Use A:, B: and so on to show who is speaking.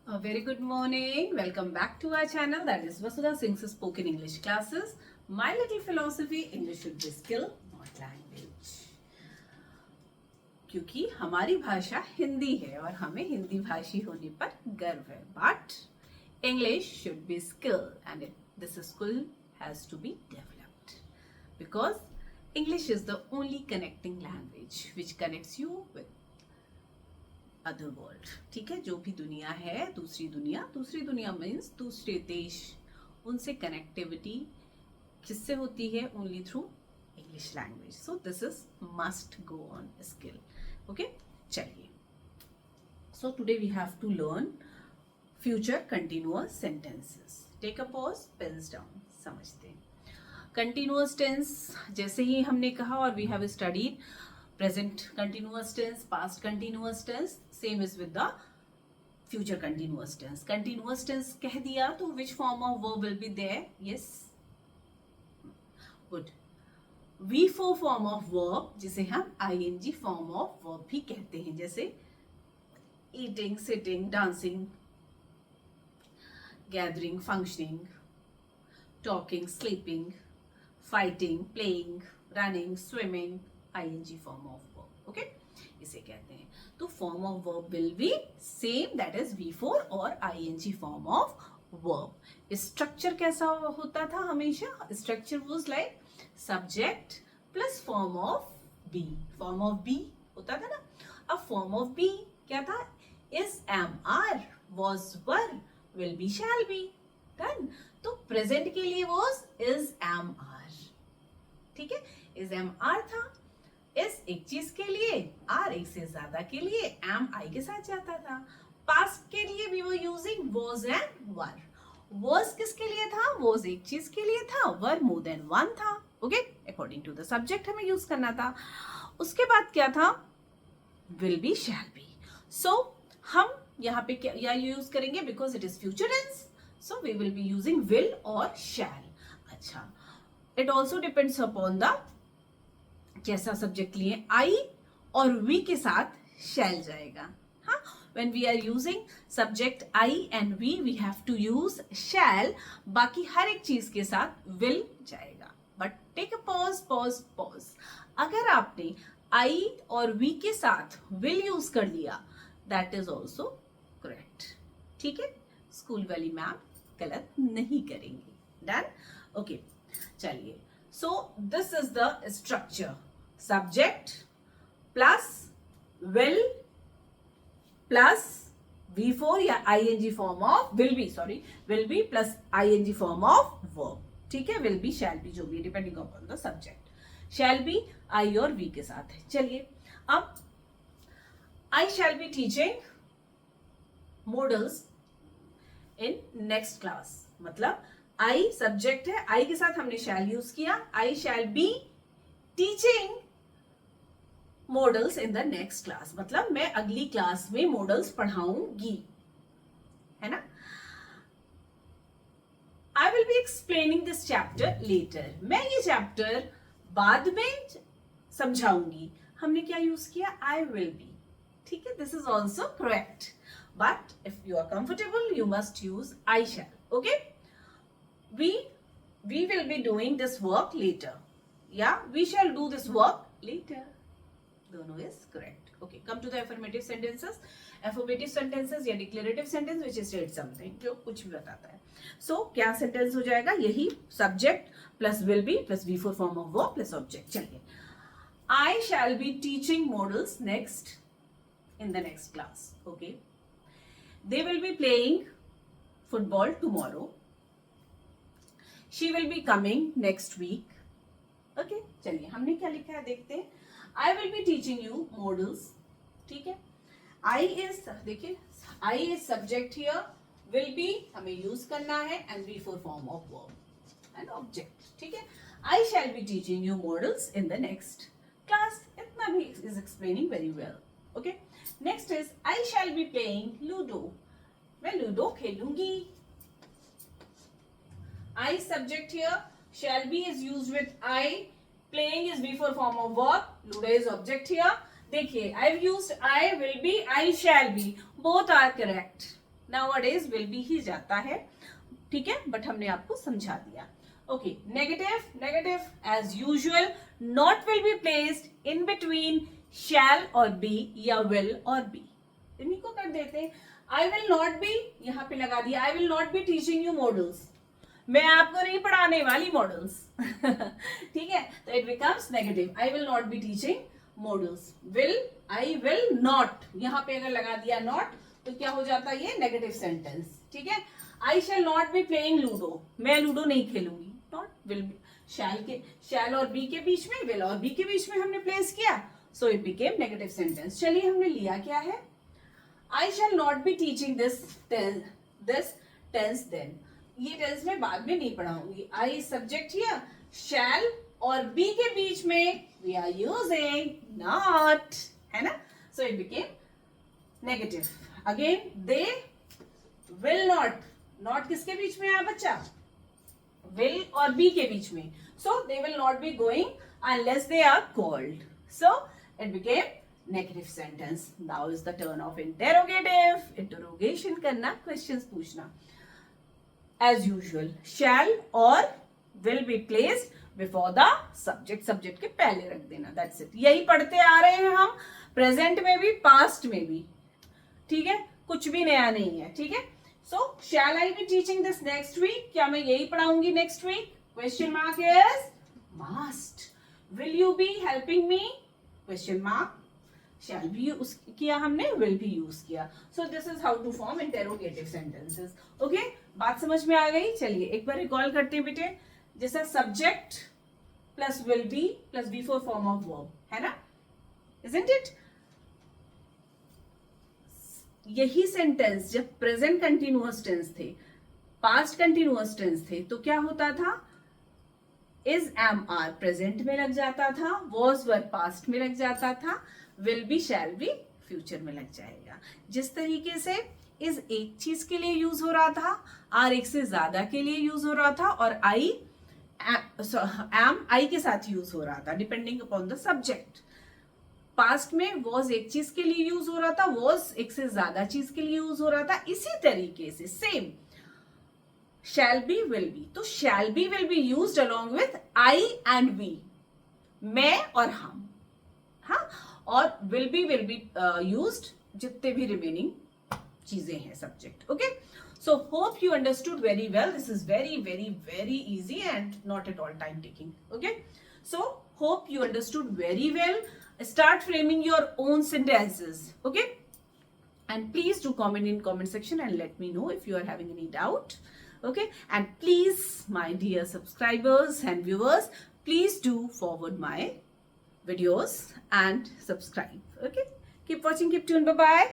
A: A very good morning. Welcome back to our channel, that is Vasudha Singh's Spoken English Classes. My little philosophy, English should be skill, not language. क्योंकि हमारी भाषा हिंदी है और हमें हिंदी भाषी होने पर गर्व है. But English should be skill and this skill has to be developed. Because English is the only connecting language which connects you with other world. ठीक है, जो भी दुनिया है, दूसरी दुनिया मीन्स दूसरे देश, उनसे कनेक्टिविटी किससे होती है? Only through English language. So this is must go on skill. Okay, चलिए. So today we have to learn future continuous sentences. Take a pause, pens down, समझते हैं. कंटिन्यूअस टेंस जैसे ही हमने कहा, और we have studied present continuous tense, past continuous tense, same is with the future continuous tense. Continuous tense कह दिया तो which form of verb will be there? Yes, good. V4 form of verb जिसे हम ing form of verb भी कहते हैं, जैसे eating, sitting, dancing, gathering, functioning, talking, sleeping, fighting, playing, running, swimming, ing form of verb. Okay, इसे कहते हैं. तो form of verb will be same, that is V4 और ing form of verb. Structure कैसा होता था हमेशा? Structure was like subject plus form of be. Form of be होता था ना. अब form of be क्या था? is, am, are, was, were, will be, shall be. Done. तो present के लिए was is, am, are. ठीक है, is, am, are था. इस एक चीज के लिए, आर एक से ज्यादा के लिए, एम आई के साथ जाता था. पास्ट के लिए we were using was and were. Was किसके लिए था? वॉज एक चीज के लिए था, वर मोर देन वन था. Okay, according to the subject हमें यूज करना था. उसके बाद क्या था? Will be, shall be. So हम यहाँ पे क्या यूज करेंगे? Because it is future tense, so we will be using will और शैल. अच्छा, it also depends upon the कैसा सब्जेक्ट लिए. आई और वी के साथ शैल जाएगा. हाँ, when we are using subject I and we have to use shall. बाकी हर एक चीज के साथ will जाएगा. But take a pause. अगर आपने I और we के साथ will use कर लिया, that is also correct. ठीक है, स्कूल वाली मैम गलत नहीं करेंगी. Done? Okay, चलिए. So this is the structure. Subject plus will plus V4 या ing form of will be plus ing form of verb. ठीक है, will be, shall be, जो भी depending upon the subject. Shall be I और V के साथ है. चलिए, अब I shall be teaching modals in next class. मतलब I सब्जेक्ट है, I के साथ हमने shall यूज किया. I shall be teaching modals in the next class. मतलब मैं अगली क्लास में modals पढ़ाऊंगी, है ना. I will be explaining this chapter later. मैं ये chapter बाद में समझाऊंगी. हमने क्या यूज किया? I will be. ठीक है, this is also correct. But if you are comfortable, you must use I shall. Okay? We will be doing this work later. Yeah, we shall do this work later. दोनों is correct. Okay, come to the affirmative sentences. Affirmative sentences या declarative sentence which states something, जो कुछ भी बताता है. So क्या sentence हो जाएगा? यही subject plus will be plus V4 form of verb plus object. चलिए, I shall be teaching modals next in the next class. Okay, they will be playing football tomorrow. She will be coming next week. Okay, चलिए, हमने क्या लिखा है देखते हैं. I will be teaching you modals. ठीक है, I is, देखिए, I is subject here, will be हमें use करना है and V4 form of verb and object. ठीक है, I shall be teaching you modals in the next class. इतना भी is explaining very well. Okay, next is I shall be playing Ludo. मैं ludo खेलूंगी. I subject here, shall be is used with I, playing is V4 form of verb, Ludo is object here. देखिए, I've used I will be, I shall be, both are correct. Nowadays will be ही जाता है, ठीक है, but हमने आपको समझा दिया। Okay, negative as usual not will be placed in between shall और बी या विल और बी। इन्हीं को कर देते हैं। आई विल नॉट बी यहां पे लगा दिया, I will not be teaching you models, मैं आपको नहीं पढ़ाने वाली मॉडल्स ठीक है, तो it becomes negative, I will not be teaching models. Will, I will not, यहां पे अगर लगा दिया नॉट तो क्या हो जाता है ये नेगेटिव सेंटेंस, ठीक है। I shall not be playing ludo, मैं लूडो नहीं खेलूंगी, नॉट विल बी, शैल और बी के बीच में, विल और बी के बीच में हमने प्लेस किया, so it became negative sentence. चलिए हमने लिया क्या है, I shall not be teaching this tense then, ये टेंस में बाद में नहीं पढ़ाऊंगी। आई सब्जेक्ट हियर, शैल और बी के बीच में वी आर यूजिंग नॉट, है ना, सो it became negative. Again they will not किसके बीच में है बच्चा, विल और बी के बीच में, so they will not be going unless they are called, so it became negative sentence. Now is the turn of interrogative, interrogation करना, questions पूछना। एज यूजुअल शैल और will be placed before the subject, subject के पहले रख देना, that's it. यही पढ़ते आ रहे हैं हम, प्रेजेंट में भी पास्ट में भी, ठीक है, कुछ भी नया नहीं है, ठीक है। So shall I be teaching this next week, क्या मैं यही पढ़ाऊंगी next week, question mark is must. Will you be helping me, question mark, shall भी यूज किया हमने, विल भी यूज किया, so this is how to form interrogative sentences. Okay, बात समझ में आ गई। चलिए एक बार रिकॉल करते हैं बेटे, जैसा subject plus will be plus before form of verb, है ना, इजंट इट। यही सेंटेंस जब प्रेजेंट कंटिन्यूअस टेंस थे, पास्ट कंटिन्यूअस टेंस थे, तो क्या होता था, इज एम आर प्रेजेंट में लग जाता था, वॉज वर पास्ट में लग जाता था, will be shall B future में लग जाएगा। जिस तरीके से इज एक चीज के लिए यूज हो रहा था, आर एक से ज्यादा के लिए यूज हो रहा था, और आई एम आई के साथ यूज हो रहा था, depending upon the subject. Past में वॉज एक चीज के लिए यूज हो रहा था, वॉज एक से ज्यादा चीज के लिए यूज हो रहा था, इसी तरीके से same shall be will be, तो shall be will be used along with I and we, मैं और हम, हाँ, और विल बी यूज्ड जितने भी रिमेनिंग चीजें हैं subject. Okay, so hope you understood very well. This is very easy and not at all time taking. Okay, so hope you understood very well. Start framing your own sentences. Okay, and please do comment in comment section and let me know if you are having any doubt. Okay, and please, my dear subscribers and viewers, please do forward my videos and subscribe. Okay, keep watching, keep tuned, bye bye.